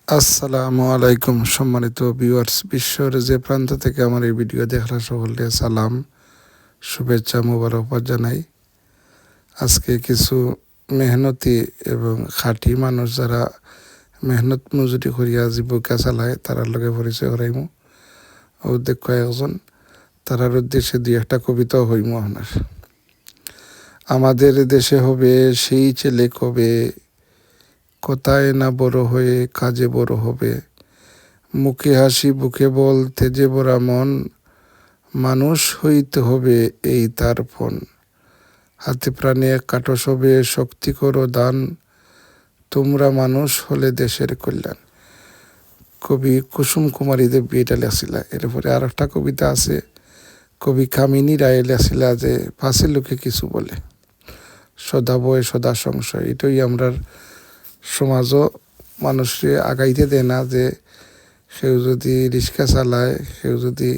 আসসালামু আলাইকুম সম্মানিত ভিউয়ার্স, বিশ্বের যে প্রান্ত থেকে আমার এই ভিডিও দেখার সকলকে সালাম, শুভেচ্ছা, মোবারকবাদ জানাই। আজকে কিছু মেহনতি এবং খাঁটি মানুষ যারা মেহনত মজুরি করিয়া জীবিকা চালায় তারার লগে পরিচয় করাইমু। ও দেখ কয়েকজন তারার উদ্দেশ্যে দুই একটা কবিতাও হইমু আপনার। আমাদের দেশে হবে সেই ছেলে কবে, কথায় না বড় হয়ে কাজে বড় হবে। মুখে হাসি বুকে বল তেজে ভরা মন, মানুষ হইতে হবে এই তার ফোন। হাতে প্রাণে কাটো সবে শক্তি করো দান, তোমরা মানুষ হলে দেশের কল্যাণ। কবি কুসুম কুমারী দেবী এটা লেখছিলা। এরপরে আর একটা কবিতা আছে, কবি কামিনী রায় লেখছিলা যে পাশে লোকে কিছু বলে, সদা বয় সদা সংশয়। এটাই আমরা সমাজও মানুষকে আগাইতে দেয় না, যে সেও যদি রিক্সা চালায়, সেও যদি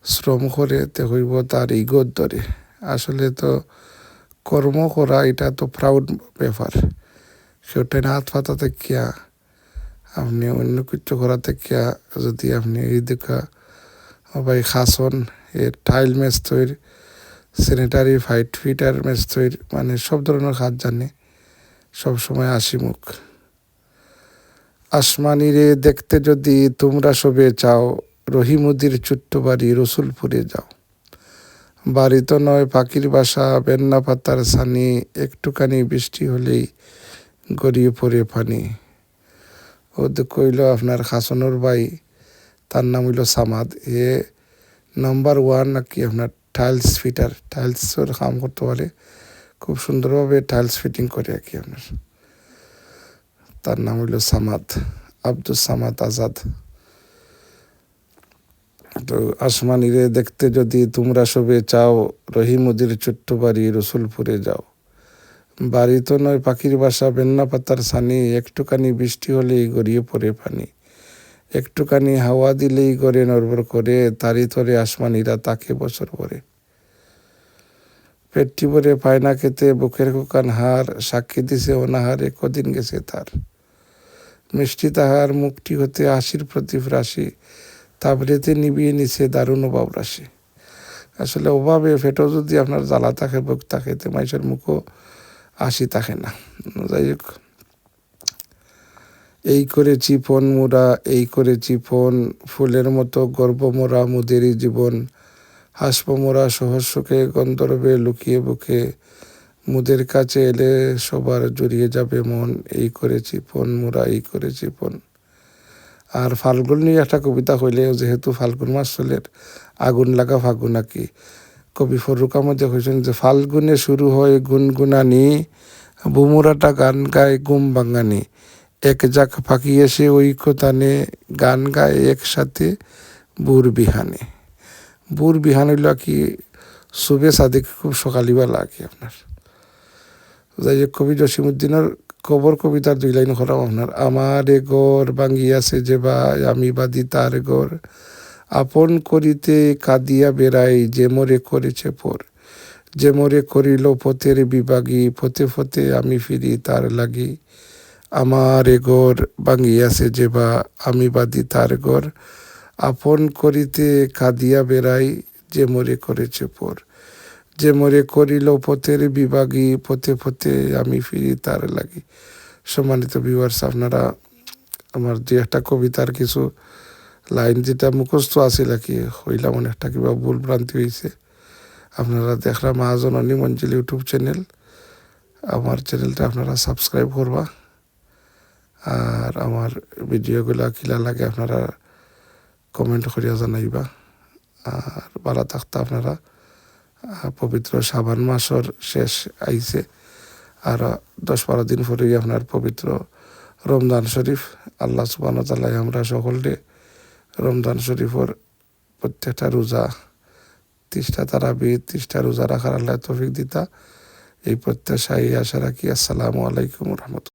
শ্রম করে, তে হইব তার ইগোর ধরে। আসলে তো কর্ম করা এটা তো প্রাউড ব্যাপার। সেটাই না হাত পাতা দেখিয়া আপনি অন্য কিছু করা দেখিয়া যদি আপনি এই দেখা ভাই খাসন এর টাইল ম্যাচ তৈরি, স্যানিটারি ফাইট ফিটার ম্যাচ তৈরি, মানে সব ধরনের কাজ জানে, সবসময় হাসি মুখ। আসমানিরে দেখতে যদি তোমরা সবে চাও, রহিমুদির ছোট্ট বাড়ি রসুলপুরে যাও। বাড়ি তো নয় পাখির বাসা, বেন্না পাতার ছানি, একটুখানি বৃষ্টি হলেই গড়িয়ে পড়ে পানি। ও কইল আপনার খাসনুর ভাই, তার নাম হইল সামাদ। এ নাম্বার 1 নাকি আপনার টাইলস ফিটার, টাইলসের কাম করতে পারে, খুব সুন্দরভাবে টাইলস ফিটিং করে আর কি আপনার। তার নাম হইল সামাদ, আব্দুল সামাদ আজাদ। তো আসমানিরে দেখতে যদি তোমরা সবে চাও, রহিমুদির ছোট্ট বাড়ি রসুলপুরে যাও। বাড়ি তো নয় পাখির বাসা, বেন্না পাতার ছানি, একটুখানি বৃষ্টি হলেই গড়িয়ে পড়ে পানি। একটুখানি হাওয়া দিলেই গড়ে নড়বড় করে, তারই তরে আসমানিরা তাকে বছর ভরে। পেটটি ভরে পায় না খেতে, বুকের কোকান হার, সাক্ষী দিছে অনাহারে কদিন গেছে তার। মিষ্টি তাহার মুখটি হতে হাসির প্রদীপ রাশি, তাবড়েতে নিবিয়ে নিছে দারুণ অভাব রাশি। আসলে অভাবে ফেটো যদি আপনার জ্বালা থাকে, বুক থাকে, তো মানুষের মুখও হাসি থাকে না। যাই হোক, এই করেছি ফোন মোরা, এই করেছি ফোন, ফুলের মতো গর্ব মোরা মুদেরই জীবন। হাসপ মোরা সহজ সুখে, গন্ধর্বে লুকিয়ে বুকে, মুদের কাছে এলে সবার জড়িয়ে যাবে মন। এই করেছি ফোন মোরা, এই করেছি ফোন। আর ফাল্গুন নিয়ে একটা কবিতা কইলে, যেহেতু ফাল্গুন মাস চলের, আগুন লাগা ফাগুন আঁকি। কবি ফরুক আহমদ কইছেন যে ফাল্গুনে শুরু হয় গুনগুনানি, বুমুরাটা গান গায় গুম বাঙ্গানি। এক জাক ফাঁকি এসে ঐক্য টানে, গান গায় একসাথে বুর বিহানে। বুর বিহান হইল কি শুভে সাদিক, খুব সকালবেলা আর কি আপনার। যাই হোক, কবি জসিমুদ্দিনের কবর কবিতার 2 লাইন করাম আপনার। আমার এ ঘর ভাঙ্গিয়াছে যে ভাই, আমি বাদি তার ঘর। আপন করিতে কাঁদিয়া বেড়াই, যে মোরে করেছে পর। যে মোরে করিল পথের বিভাগী, ফতে ফতে আমি ফিরি তার লাগি। আমার এ ঘর ভাঙ্গিয়াছে যে বা, আমি বাদি তার ঘর। আপন করিতে কাঁদিয়া বেড়াই, যে মোরে করেছে পর। যে মোরে করিল পথের বিভাগী, ফতে ফতে আমি ফিরি তার লাগি। সম্মানিত ভিউয়ার্স, আপনারা আমার 2 একটা কবিতার কিছু লাইন যেটা মুখস্থ আছিল আর কি, হইলাম অনেকটা কিবা ভুল ভ্রান্তি হয়েছে। আপনারা দেখরা মহাজননী মঞ্জিল ইউটিউব চ্যানেল, আমার চ্যানেলটা আপনারা সাবস্ক্রাইব করবা। আর আমার ভিডিওগুলা কিলা লাগে আপনারা কমেন্ট করিয়া জানাইবা। আর ভালো থাকতে আপনারা। পবিত্র শাবান মাসের শেষ আইছে, আর 10-12 দিন পরেই আপনার পবিত্র রমজান শরীফ। আল্লাহ সুবহানাহু ওয়া তাআলা আমরা সকলকে রমজান শরীফের প্রত্যেকটা রোজা, 30টা তারাবি, 30টা রোজা রাখার আল্লাহ তৌফিক দিতা, এই প্রত্যাশায় আশা রাখি। আসসালামু আলাইকুম রহমতুল্লাহ।